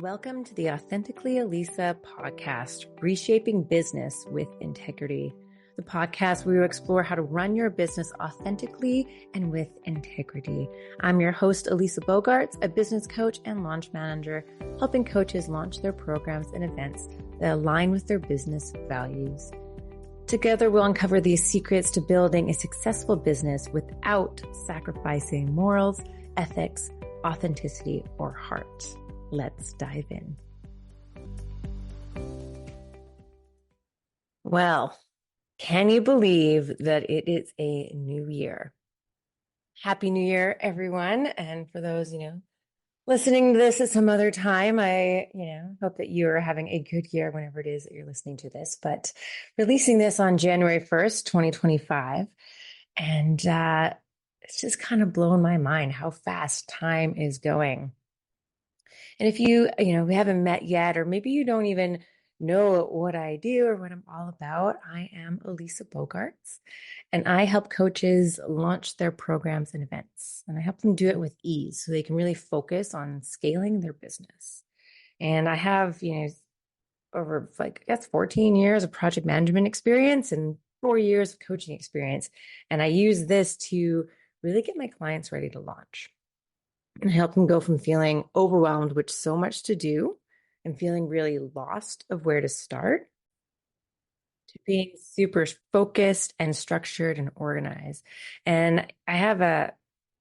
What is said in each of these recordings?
Welcome to the Authentically Elisa podcast, Reshaping Business with Integrity, the podcast where we explore how to run your business authentically and with integrity. I'm your host, Elisa Boogaerts, a business coach and launch manager, helping coaches launch their programs and events that align with their business values. Together, we'll uncover the secrets to building a successful business without sacrificing morals, ethics, authenticity, or heart. Let's dive in. Well, can you believe that it is a new year? Happy New Year, everyone. And for those, listening to this at some other time, I, hope that you are having a good year whenever it is that you're listening to this. But releasing this on January 1st, 2025. And it's just kind of blown my mind how fast time is going. And if we haven't met yet, or maybe you don't even know what I do or what I'm all about, I am Elisa Boogaerts, and I help coaches launch their programs and events. And I help them do it with ease so they can really focus on scaling their business. And I have, over 14 years of project management experience and 4 years of coaching experience. And I use this to really get my clients ready to launch and help them go from feeling overwhelmed with so much to do and feeling really lost of where to start to being super focused and structured and organized. And I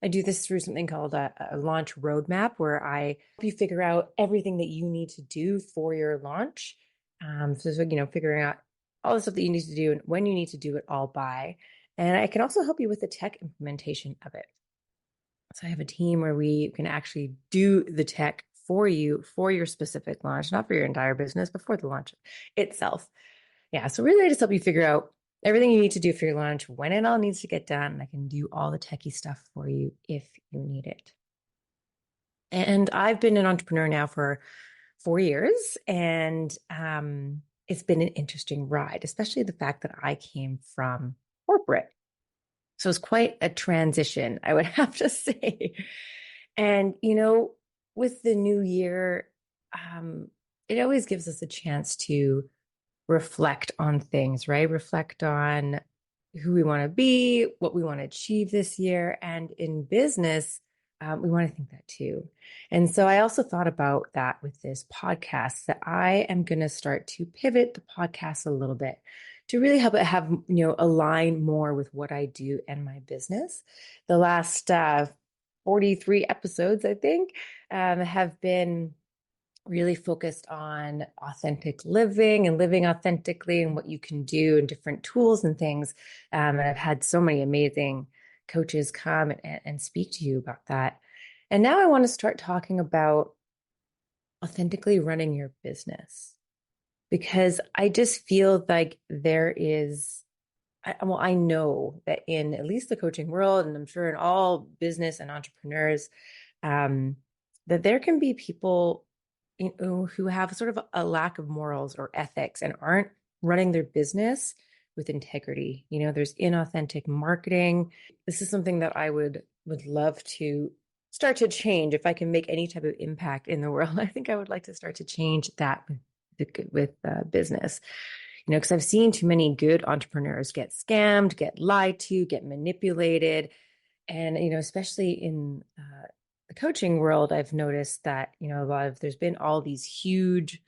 do this through something called a launch roadmap, where I help you figure out everything that you need to do for your launch. Figuring out all the stuff that you need to do and when you need to do it all by. And I can also help you with the tech implementation of it. So I have a team where we can actually do the tech for you for your specific launch, not for your entire business, but for the launch itself. Yeah. So really, I just help you figure out everything you need to do for your launch, when it all needs to get done. And I can do all the techie stuff for you if you need it. And I've been an entrepreneur now for 4 years, and it's been an interesting ride, especially the fact that I came from corporate. So it's quite a transition, I would have to say. And, with the new year, it always gives us a chance to reflect on things, right? Reflect on who we want to be, what we want to achieve this year. And in business, we want to think that too. And so I also thought about that with this podcast, that I am going to start to pivot the podcast a little bit to really help it have, align more with what I do and my business. The last 43 episodes, I think, have been really focused on authentic living and living authentically and what you can do and different tools and things. And I've had so many amazing coaches come and speak to you about that. And now I want to start talking about authentically running your business, because I just feel like I know that in at least the coaching world, and I'm sure in all business and entrepreneurs, that there can be people who have sort of a lack of morals or ethics and aren't running their business with integrity. There's inauthentic marketing. This is something that I would love to start to change. If I can make any type of impact in the world, I think I would like to start to change that with business. Because I've seen too many good entrepreneurs get scammed, get lied to, get manipulated. And, especially in the coaching world, I've noticed that, there's been all these huge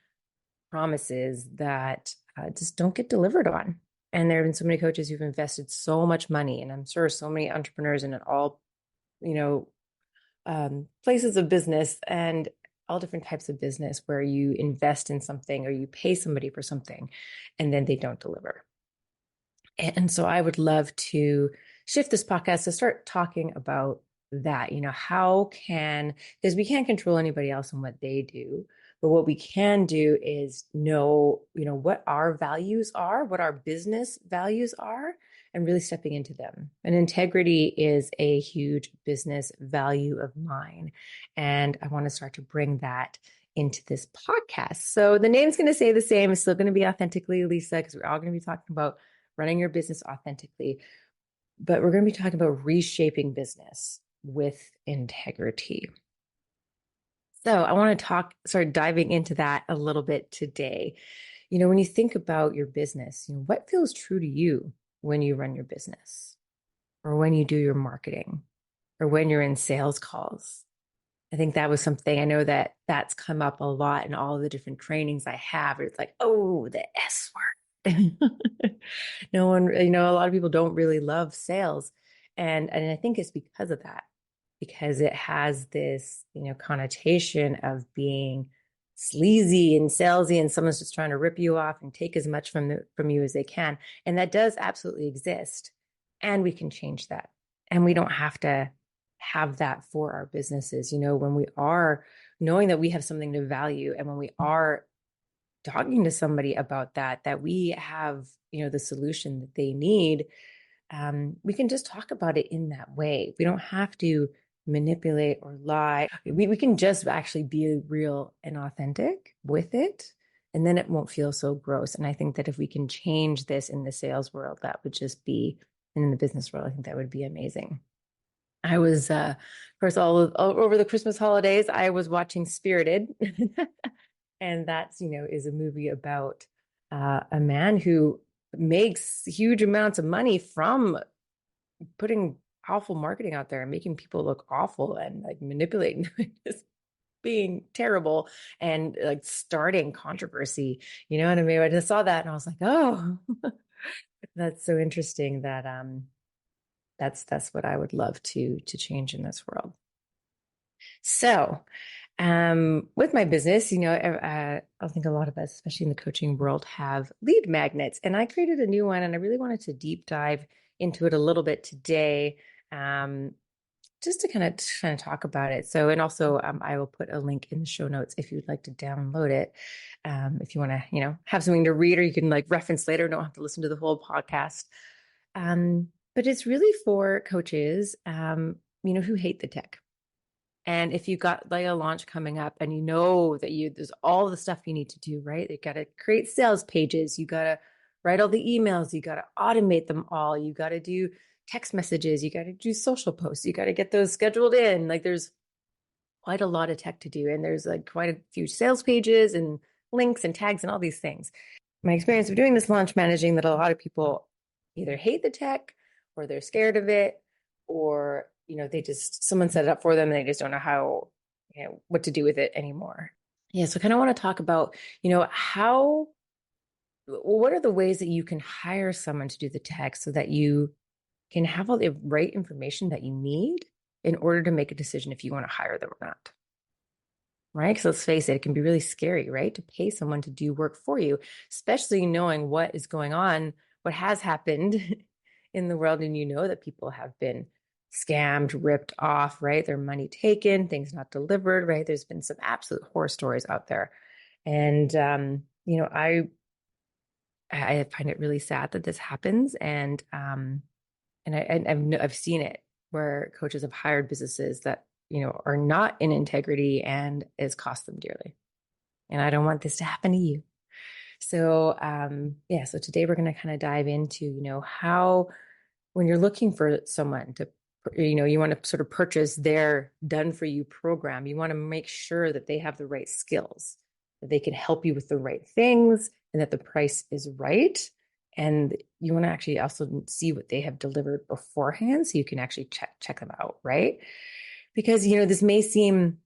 promises that just don't get delivered on. And there have been so many coaches who've invested so much money, and I'm sure so many entrepreneurs in all, places of business and all different types of business, where you invest in something or you pay somebody for something and then they don't deliver. And so I would love to shift this podcast to start talking about that, because we can't control anybody else and what they do, but what we can do is know, what our values are, what our business values are, and really stepping into them. And integrity is a huge business value of mine. And I want to start to bring that into this podcast. So the name's going to stay the same. It's still going to be Authentically Elisa, because we're all going to be talking about running your business authentically. But we're going to be talking about reshaping business with integrity. So I want to start diving into that a little bit today. When you think about your business, what feels true to you when you run your business or when you do your marketing or when you're in sales calls? I think that was something I know that that's come up a lot in all of the different trainings I have. It's like, oh, the S word. No one, a lot of people don't really love sales. And I think it's because of that, because it has this, connotation of being sleazy and salesy, and someone's just trying to rip you off and take as much from you as they can. And that does absolutely exist. And we can change that. And we don't have to have that for our businesses. When we are knowing that we have something to value, and when we are talking to somebody about that we have, the solution that they need, we can just talk about it in that way. We don't have to manipulate or lie. We can just actually be real and authentic with it. And then it won't feel so gross. And I think that if we can change this in the sales world, that would just be, and in the business world, I think that would be amazing. I was, of course, all over the Christmas holidays, I was watching Spirited. And that's, is a movie about a man who makes huge amounts of money from putting awful marketing out there and making people look awful and like manipulating, just being terrible and like starting controversy. You know what I mean? I just saw that and I was like, oh, that's so interesting that that's what I would love to change in this world. So, with my business, I think a lot of us, especially in the coaching world, have lead magnets, and I created a new one, and I really wanted to deep dive into it a little bit today, just to kind of talk about it. So, and also, I will put a link in the show notes if you'd like to download it. If you want to, have something to read, or you can like reference later, don't have to listen to the whole podcast. But it's really for coaches, who hate the tech. And if you got like a launch coming up and that there's all the stuff you need to do, right? You got to create sales pages. You got to write all the emails. You got to automate them all. You got to do text messages. You got to do social posts. You got to get those scheduled in. Like there's quite a lot of tech to do. And there's like quite a few sales pages and links and tags and all these things. My experience of doing this launch managing, that a lot of people either hate the tech or they're scared of it, or someone set it up for them and they just don't know how, what to do with it anymore. Yeah. So I kind of want to talk about, what are the ways that you can hire someone to do the tech so that you can have all the right information that you need in order to make a decision if you want to hire them or not. Right? Because let's face it, it can be really scary, right? To pay someone to do work for you, especially knowing what is going on, what has happened in the world. And that people have been scammed, ripped off, right? Their money taken, things not delivered, right? There's been some absolute horror stories out there. And, I find it really sad that this happens. And I've seen it where coaches have hired businesses that, are not in integrity, and it's cost them dearly. And I don't want this to happen to you. So, so today we're going to kind of dive into, how, when you're looking for someone to, you want to sort of purchase their done for you program, you want to make sure that they have the right skills, that they can help you with the right things, and that the price is right. And you want to actually also see what they have delivered beforehand, so you can actually check them out, right? Because, this may seem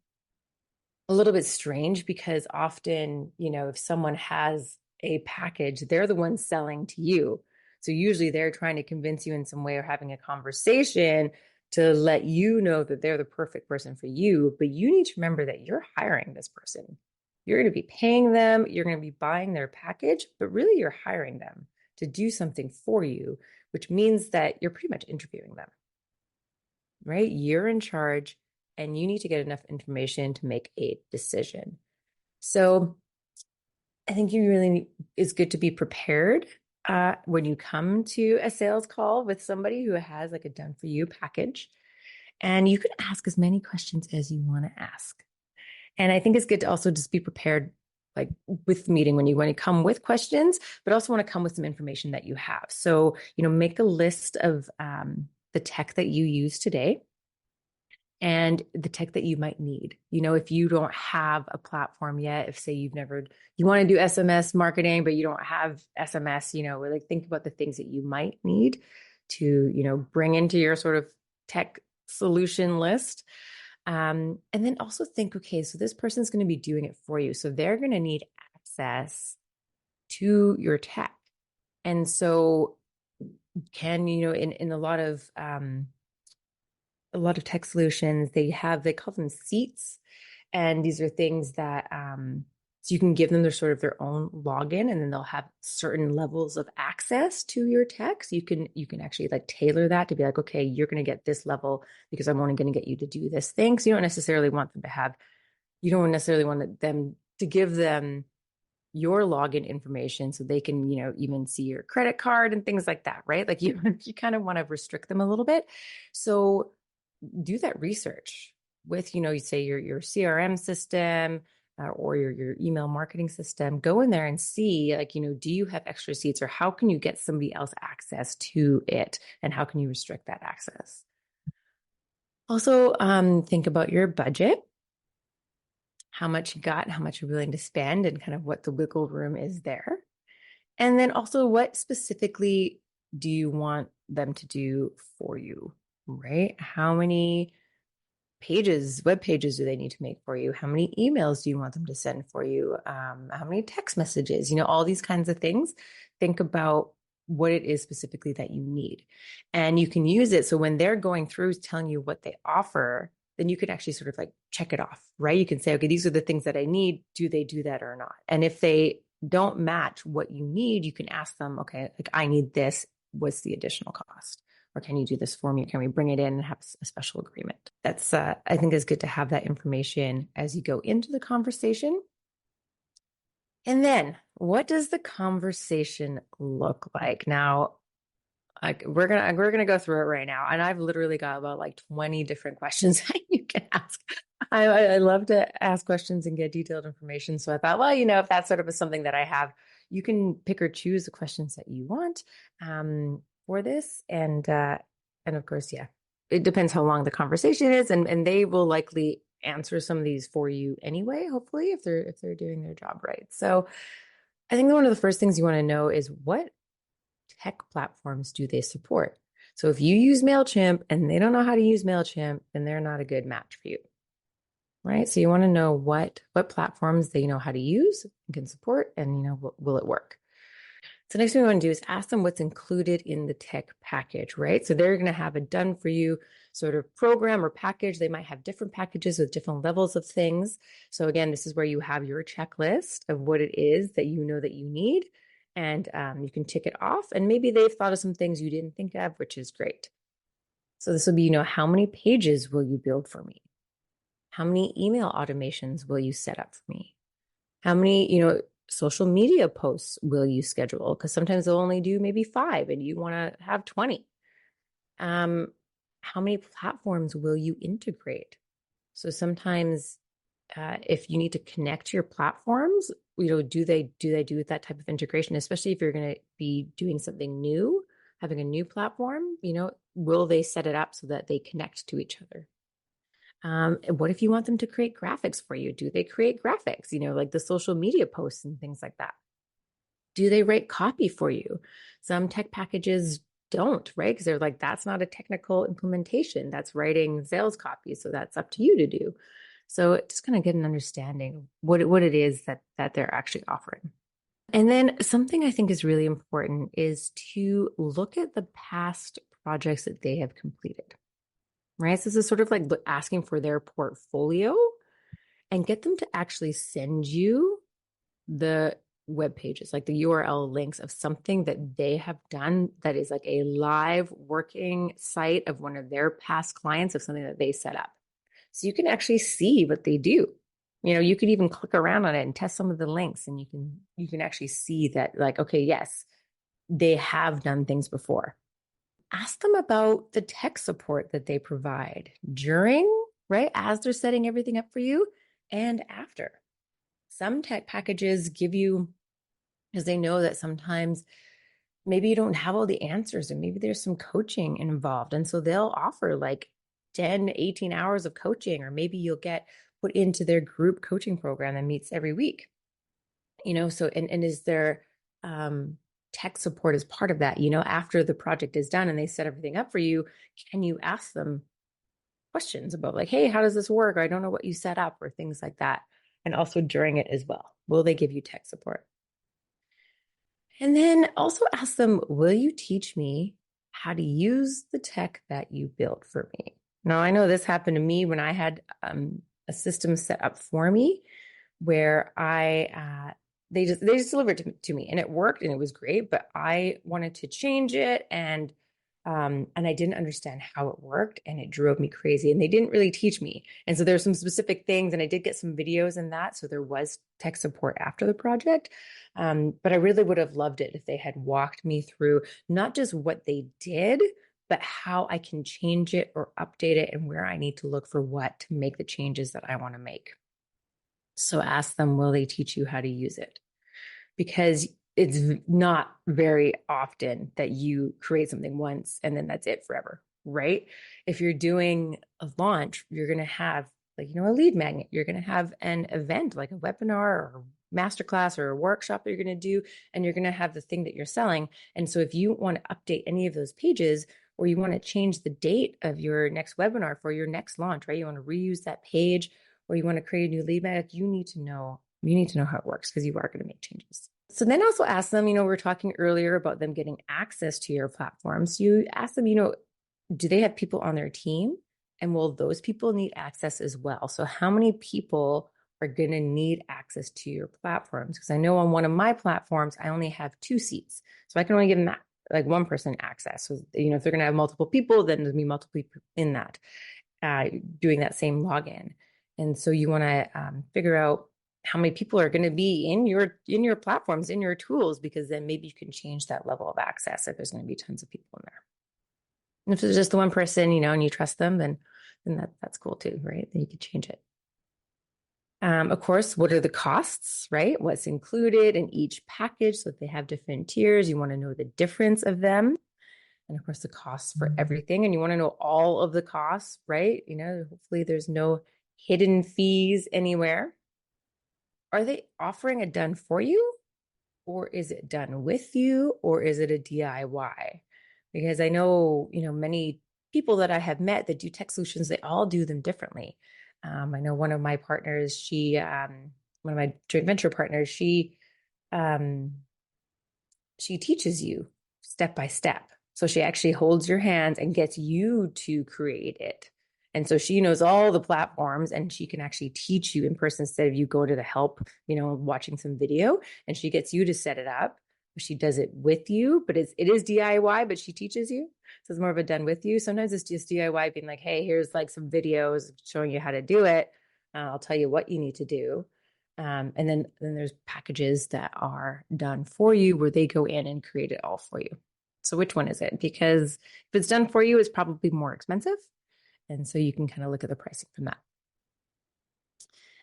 a little bit strange, because often, if someone has a package, they're the ones selling to you. So usually they're trying to convince you in some way, or having a conversation to let you know that they're the perfect person for you. But you need to remember that you're hiring this person. You're going to be paying them, you're going to be buying their package, but really you're hiring them to do something for you, which means that you're pretty much interviewing them, right? You're in charge, and you need to get enough information to make a decision. So I think it's good to be prepared when you come to a sales call with somebody who has like a done for you package, and you can ask as many questions as you want to ask. And I think it's good to also just be prepared, like with the meeting, when you want to come with questions, but also want to come with some information that you have. So, make a list of the tech that you use today. and the tech that you might need. If you don't have a platform yet, if say you want to do SMS marketing, but you don't have SMS, like think about the things that you might need to, bring into your sort of tech solution list. And then also think, okay, so this person's going to be doing it for you. So they're going to need access to your tech. And so in a lot of tech solutions, they call them seats. And these are things that, so you can give them their own login, and then they'll have certain levels of access to your tech. So you can actually like tailor that to be like, okay, you're going to get this level because I'm only going to get you to do this thing. So you don't necessarily want them to give them your login information so they can, even see your credit card and things like that, right? Like you kind of want to restrict them a little bit. So do that research with, you say your CRM system, or your email marketing system. Go in there and see, like, do you have extra seats, or how can you get somebody else access to it, and how can you restrict that access? Also, think about your budget, how much you got, how much you're willing to spend, and kind of what the wiggle room is there. And then also, what specifically do you want them to do for you, right? How many web pages do they need to make for you? How many emails do you want them to send for you? How many text messages? All these kinds of things. Think about what it is specifically that you need. And you can use it. So when they're going through telling you what they offer, then you can actually sort of like check it off, right? You can say, okay, these are the things that I need. Do they do that or not? And if they don't match what you need, you can ask them, okay, like I need this. What's the additional cost? Or can you do this for me? Can we bring it in and have a special agreement? That's, I think is good to have that information as you go into the conversation. And then what does the conversation look like? Now, like we're gonna go through it right now, and I've literally got about like 20 different questions that you can ask. I love to ask questions and get detailed information. So I thought, well, if that's sort of something that I have, you can pick or choose the questions that you want for this, and of course, yeah, it depends how long the conversation is, and they will likely answer some of these for you anyway. Hopefully, if they're doing their job right. So I think one of the first things you want to know is what tech platforms do they support? So if you use MailChimp and they don't know how to use MailChimp, then they're not a good match for you, right? So you want to know what platforms they know how to use and can support, and will it work? So next thing we want to do is ask them what's included in the tech package, right? So they're going to have a done for you sort of program or package. They might have different packages with different levels of things. So again, this is where you have your checklist of what it is that that you need. And you can tick it off. And maybe they've thought of some things you didn't think of, which is great. So this will be, how many pages will you build for me? How many email automations will you set up for me? How many, social media posts will you schedule? Because sometimes they'll only do maybe 5 and you want to have 20. How many platforms will you integrate? So sometimes if you need to connect your platforms, do they do that type of integration, especially if you're going to be doing something new, having a new platform, will they set it up so that they connect to each other? What if you want them to create graphics for you? Do they create graphics, like the social media posts and things like that? Do they write copy for you? Some tech packages don't, right? Because they're like, that's not a technical implementation. That's writing sales copy. So that's up to you to do. So just kind of get an understanding of what it is that they're actually offering. And then something I think is really important is to look at the past projects that they have completed, right? So this is sort of like asking for their portfolio, and get them to actually send you the web pages, like the URL links of something that they have done that is like a live working site of one of their past clients, of something that they set up. So you can actually see what they do. You could even click around on it and test some of the links, and you can actually see that, like, okay, yes, they have done things before. Ask them about the tech support that they provide during, right, as they're setting everything up for you, and after. Some tech packages give you, because they know that sometimes maybe you don't have all the answers, and maybe there's some coaching involved. And so they'll offer like 10 to 18 hours of coaching, or maybe you'll get put into their group coaching program that meets every week. So, and is there tech support as part of that? After the project is done and they set everything up for you, can you ask them questions about like, hey, how does this work? Or I don't know what you set up, or things like that. And also during it as well, will they give you tech support? And then also ask them, will you teach me how to use the tech that you built for me? Now, I know this happened to me when I had a system set up for me where they just delivered to me, and it worked and it was great, but I wanted to change it, and I didn't understand how it worked, and it drove me crazy, and they didn't really teach me. And so there's some specific things, and I did get some videos in that. So there was tech support after the project. But I really would have loved it if they had walked me through not just what they did, but how I can change it or update it, and where I need to look for what to make the changes that I want to make. So ask them, will they teach you how to use it? Because it's not very often that you create something once and then that's it forever, right? If you're doing a launch, you're going to have a lead magnet. You're going to have an event like a webinar or a masterclass or a workshop that you're going to do, and you're going to have the thing that you're selling. And so if you want to update any of those pages, or you want to change the date of your next webinar for your next launch, right? You want to reuse that page, or you want to create a new lead magnet, you need to know how it works, because you are going to make changes. So then also ask them, we were talking earlier about them getting access to your platforms. You ask them, do they have people on their team? And will those people need access as well? So how many people are going to need access to your platforms? Because I know on one of my platforms, I only have 2 seats. So I can only give them like one person access. So, if they're going to have multiple people, then there's be multiple people in that, doing that same login. And so you want to figure out how many people are going to be in your platforms, in your tools, because then maybe you can change that level of access if there's going to be tons of people in there. And if it's just the one person, and you trust them, then that's cool too, right? Then you can change it. Of course, what are the costs, right? What's included in each package? So if they have different tiers, you want to know the difference of them. And of course, the costs for everything. And you want to know all of the costs, right? Hopefully there's no hidden fees anywhere. Are they offering it done for you? Or is it done with you? Or is it a DIY? Because I know, many people that I have met that do tech solutions, they all do them differently. I know one of my partners, one of my joint venture partners, she teaches you step by step. So she actually holds your hands and gets you to create it. And so she knows all the platforms, and she can actually teach you in person instead of you go to the help, watching some video, and she gets you to set it up. She does it with you, but it is DIY, but she teaches you. So it's more of a done with you. Sometimes it's just DIY, being like, hey, here's like some videos showing you how to do it. I'll tell you what you need to do. And then there's packages that are done for you where they go in and create it all for you. So which one is it? Because if it's done for you, it's probably more expensive. And so you can kind of look at the pricing from that.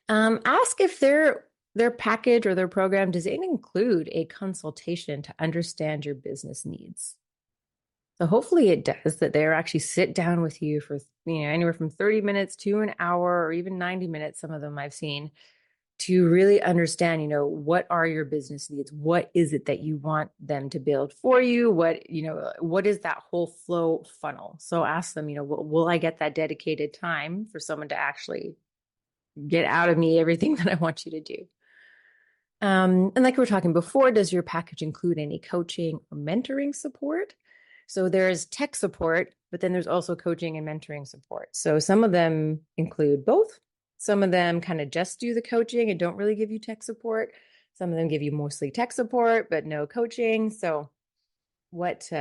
Ask if their package or their program, does it include a consultation to understand your business needs? So hopefully it does, that they're actually sit down with you for anywhere from 30 minutes to an hour, or even 90 minutes. Some of them I've seen, to really understand, what are your business needs? What is it that you want them to build for you? What is that whole flow funnel? So ask them, will I get that dedicated time for someone to actually get out of me everything that I want you to do? And like we were talking before, does your package include any coaching or mentoring support? So there's tech support, but then there's also coaching and mentoring support. So some of them include both. Some of them kind of just do the coaching and don't really give you tech support. Some of them give you mostly tech support, but no coaching. So what's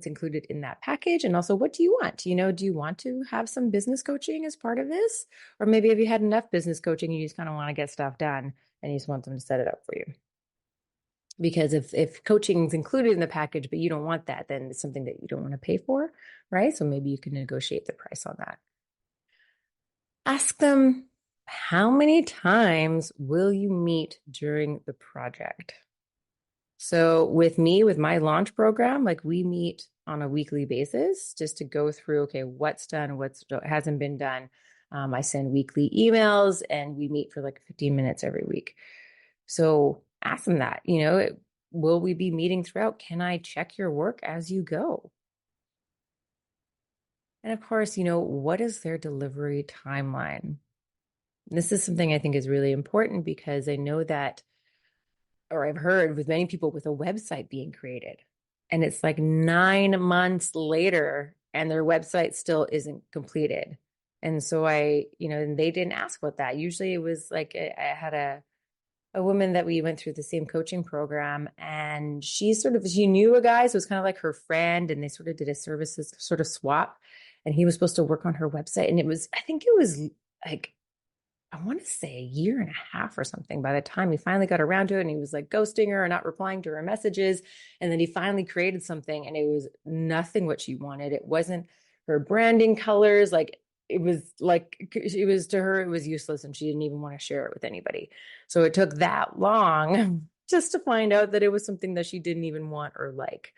included in that package? And also, what do you want? Do you want to have some business coaching as part of this? Or maybe have you had enough business coaching, you just kind of want to get stuff done and you just want them to set it up for you? Because if coaching is included in the package, but you don't want that, then it's something that you don't want to pay for, right? So maybe you can negotiate the price on that. Ask them, how many times will you meet during the project? So with me, with my launch program, like we meet on a weekly basis just to go through, okay, what's done, what's hasn't been done. I send weekly emails and we meet for like 15 minutes every week. So ask them that, will we be meeting throughout? Can I check your work as you go? And of course, what is their delivery timeline? This is something I think is really important because I know that, or I've heard with many people with a website being created, and it's like 9 months later and their website still isn't completed. And so and they didn't ask about that. Usually it was like I had a woman that we went through the same coaching program, and she knew a guy, so it was kind of like her friend, and they sort of did a services sort of swap, and he was supposed to work on her website. And I think it was like, I want to say a year and a half or something by the time he finally got around to it, and he was like ghosting her or not replying to her messages. And then he finally created something, and it was nothing what she wanted. It wasn't her branding colors. It was to her, it was useless, and she didn't even want to share it with anybody. So it took that long just to find out that it was something that she didn't even want or like.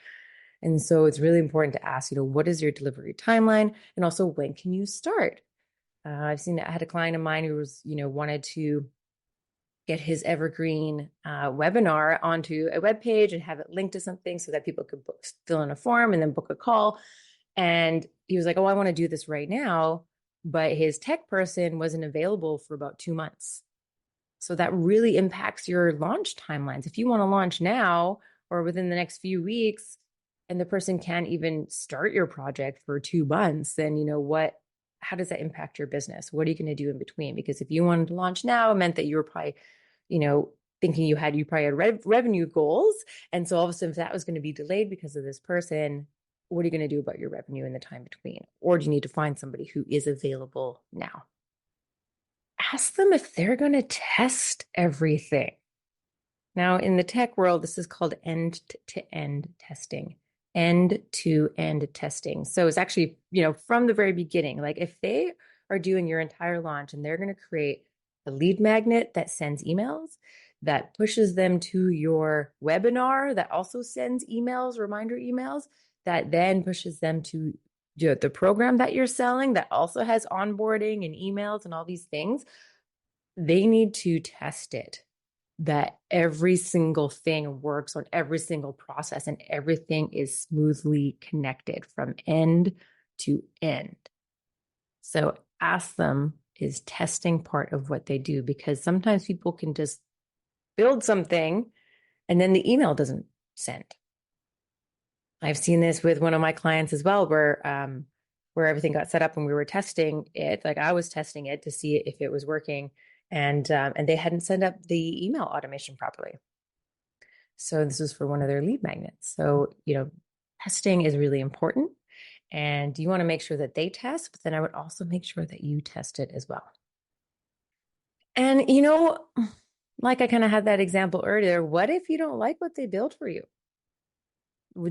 And so it's really important to ask, what is your delivery timeline? And also, when can you start? I had a client of mine who was, wanted to get his evergreen webinar onto a web page and have it linked to something so that people could fill in a form and then book a call. And he was like, oh, I want to do this right now. But his tech person wasn't available for about 2 months. So that really impacts your launch timelines. If you want to launch now or within the next few weeks, and the person can't even start your project for 2 months, then how does that impact your business? What are you going to do in between? Because if you wanted to launch now, it meant that you were probably, thinking you probably had revenue goals. And so all of a sudden, if that was going to be delayed because of this person, what are you going to do about your revenue in the time between? Or do you need to find somebody who is available now? Ask them if they're going to test everything. Now, in the tech world, this is called end-to-end testing. End-to-end testing. So it's actually, from the very beginning, like if they are doing your entire launch and they're going to create a lead magnet that sends emails, that pushes them to your webinar, that also sends emails, reminder emails, that then pushes them to the program that you're selling, that also has onboarding and emails and all these things, they need to test it, that every single thing works on every single process and everything is smoothly connected from end to end. So ask them, is testing part of what they do? Because sometimes people can just build something and then the email doesn't send. I've seen this with one of my clients as well, where everything got set up and we were testing it. Like I was testing it to see if it was working, and they hadn't set up the email automation properly. So this was for one of their lead magnets. So testing is really important, and you want to make sure that they test, but then I would also make sure that you test it as well. And like I kind of had that example earlier, what if you don't like what they built for you?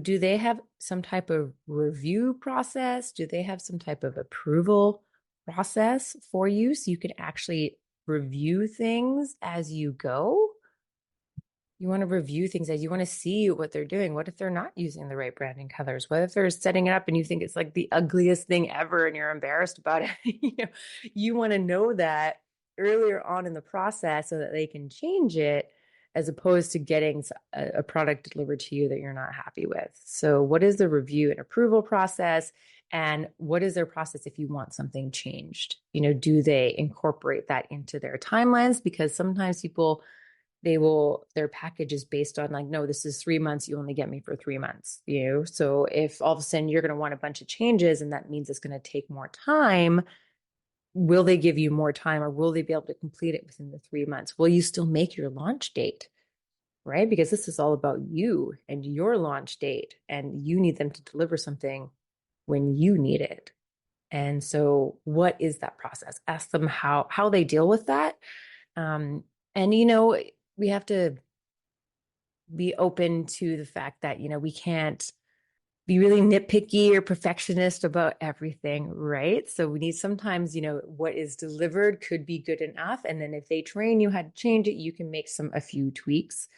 Do they have some type of review process? Do they have some type of approval process for you so you can actually review things as you go? You want to review things as you want to see what they're doing. What if they're not using the right branding colors? What if they're setting it up and you think it's like the ugliest thing ever and you're embarrassed about it? You want to know that earlier on in the process so that they can change it, as opposed to getting a product delivered to you that you're not happy with. So what is the review and approval process? And what is their process if you want something changed? Do they incorporate that into their timelines? Because sometimes people, their package is based on like, no, this is 3 months. You only get me for 3 months, So if all of a sudden you're going to want a bunch of changes and that means it's going to take more time, will they give you more time, or will they be able to complete it within the 3 months? Will you still make your launch date, right? Because this is all about you and your launch date, and you need them to deliver something when you need it. And so what is that process? Ask them how they deal with that. And, we have to be open to the fact that, we can't be really nitpicky or perfectionist about everything, right? So we need sometimes, what is delivered could be good enough. And then if they train you how to change it, you can make a few tweaks.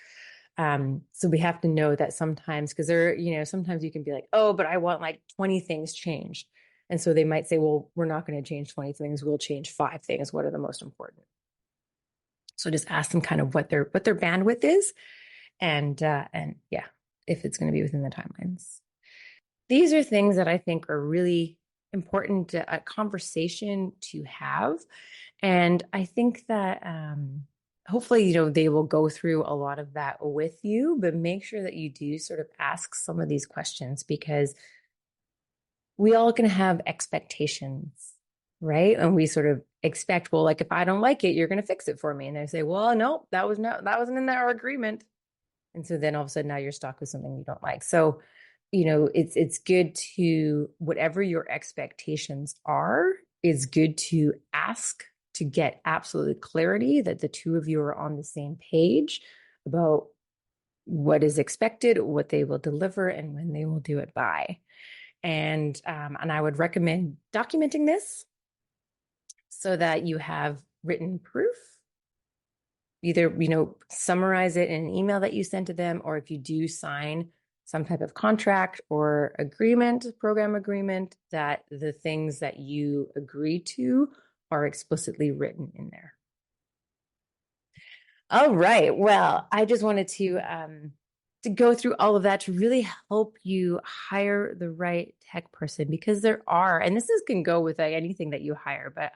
So we have to know that sometimes, because sometimes you can be like, oh, but I want like 20 things changed. And so they might say, well, we're not going to change 20 things. We'll change 5 things. What are the most important? So just ask them kind of what their bandwidth is, and yeah, if it's going to be within the timelines. These are things that I think are really important a conversation to have. And I think that hopefully, they will go through a lot of that with you, but make sure that you do sort of ask some of these questions, because we all can have expectations, right? And we sort of expect, well, like if I don't like it, you're going to fix it for me. And they say, well, no, that wasn't in our agreement. And so then all of a sudden now you're stuck with something you don't like. So, it's good to, whatever your expectations are, it's good to ask to get absolute clarity that the two of you are on the same page about what is expected, what they will deliver, and when they will do it by. And I would recommend documenting this so that you have written proof. Either, summarize it in an email that you send to them, or if you do sign some type of contract or agreement, program agreement, that the things that you agree to are explicitly written in there. All right. Well, I just wanted to go through all of that to really help you hire the right tech person, because there are, and can go with anything that you hire, but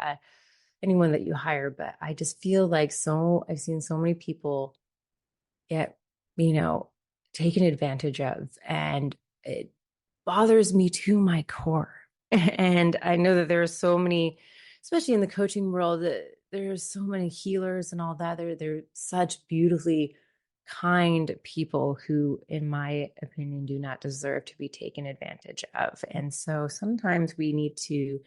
anyone that you hire. But I just feel like I've seen so many people get, taken advantage of, and it bothers me to my core. And I know that there are so many, especially in the coaching world, that there's so many healers and all that. They're such beautifully kind people who, in my opinion, do not deserve to be taken advantage of. And so sometimes we need to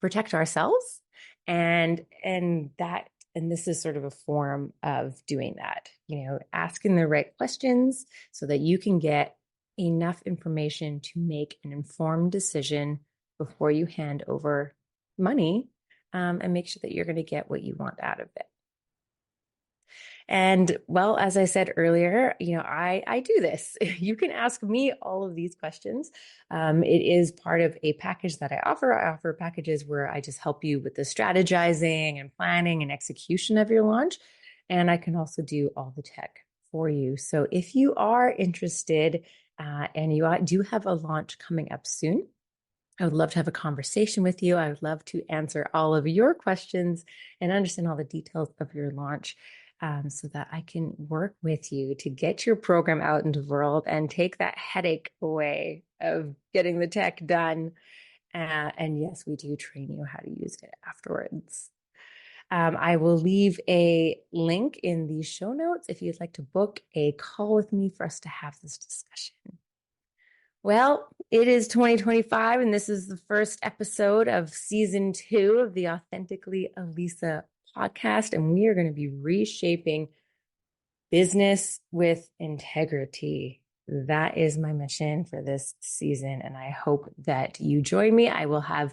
protect ourselves, and this is sort of a form of doing that, asking the right questions so that you can get enough information to make an informed decision before you hand over money, and make sure that you're going to get what you want out of it. And well, as I said earlier, I do this. You can ask me all of these questions. It is part of a package that I offer. I offer packages where I just help you with the strategizing and planning and execution of your launch. And I can also do all the tech for you. So if you are interested and you do have a launch coming up soon, I would love to have a conversation with you. I would love to answer all of your questions and understand all the details of your launch, so that I can work with you to get your program out into the world and take that headache away of getting the tech done. And yes, we do train you how to use it afterwards. I will leave a link in the show notes if you'd like to book a call with me for us to have this discussion. Well, it is 2025, and this is the first episode of season 2 of the Authentically Elisa podcast, and we are going to be reshaping business with integrity. That is my mission for this season, and I hope that you join me. I will have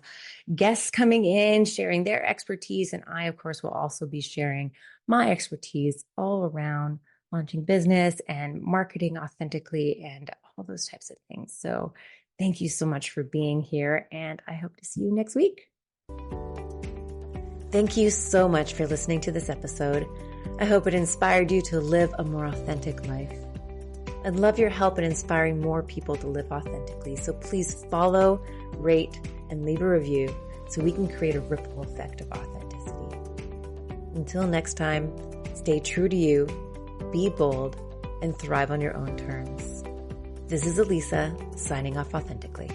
guests coming in, sharing their expertise, and I, of course, will also be sharing my expertise all around launching business and marketing authentically and all those types of things. So thank you so much for being here, and I hope to see you next week. Thank you so much for listening to this episode. I hope it inspired you to live a more authentic life. I'd love your help in inspiring more people to live authentically. So please follow, rate, and leave a review so we can create a ripple effect of authenticity. Until next time, stay true to you, be bold, and thrive on your own terms. This is Elisa, signing off authentically.